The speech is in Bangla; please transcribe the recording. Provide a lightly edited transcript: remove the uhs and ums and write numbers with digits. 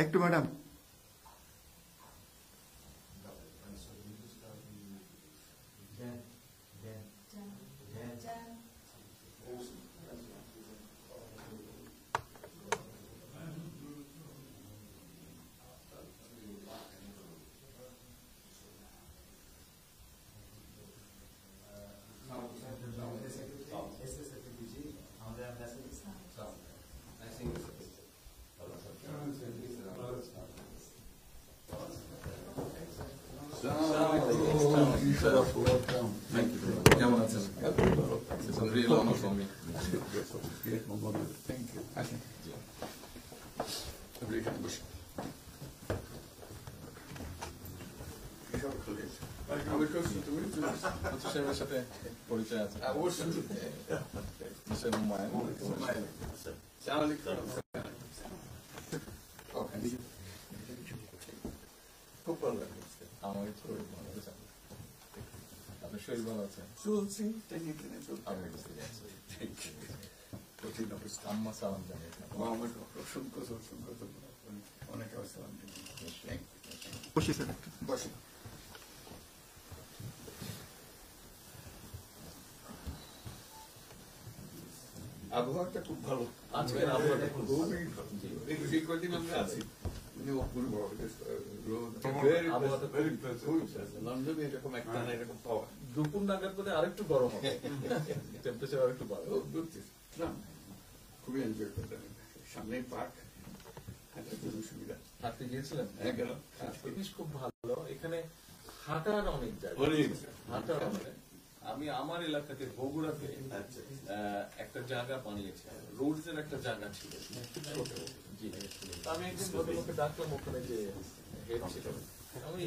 একটু ম্যাডাম কেমন আছেন? Real honour for me. Thank you. আসেন। সাহেবের সাথে পরিচয় আছে অবশ্যই। খুব ভালো লাগে। আমার শরীর ভালো আছে। আপনার শরীর ভালো আছে? চলছে টেনে টেনে চলছে। আম্মা সালাম জানাই। আমাকে অসংখ্য অনেক সালাম বসি স্যার বসে। আবহাওয়াটা খুব ভালো, আজকের আবহাওয়াটা খুব ভালো। এই কদিন আমরা আছি লন্ডনে এরকম একটা এরকম পাওয়া দুপুর নাগাদ বলে আরেকটু গরম হবে, টেম্পারেচার আরেকটু বাড়বে। খুবই এনজয় করতাম। সামনে পার্ক, হাঁটার জন্য সুবিধা। হাঁটতে গিয়েছিলেন? গেলাম। জিনিস খুব ভালো, এখানে হাঁটার অনেক জায়গা, হাঁটার অনেক। আমি আমার এলাকাতে বগুড়াতে একটা জায়গা বানিয়েছি, রোডস এর একটা জায়গা ছিল ছোট। জি, আমি একদিন ভদ্রলোককে ডাকলাম, ওখানে যে হেড ছিল, আমি